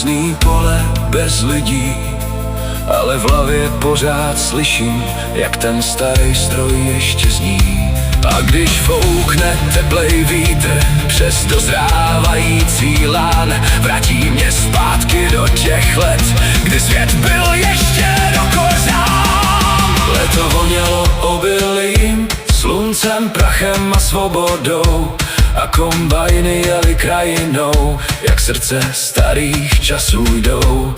prázdný pole bez lidí, ale v hlavě pořád slyším, jak ten starý stroj ještě zní. A když foukne teplej vítr přes dozrávající lán, vrátí mě zpátky do těch let, kdy svět byl ještě do kořán. Leto vonělo obilím, sluncem, prachem a svobodou, a kombajny jeli krajinou, jak srdce starých časů jdou.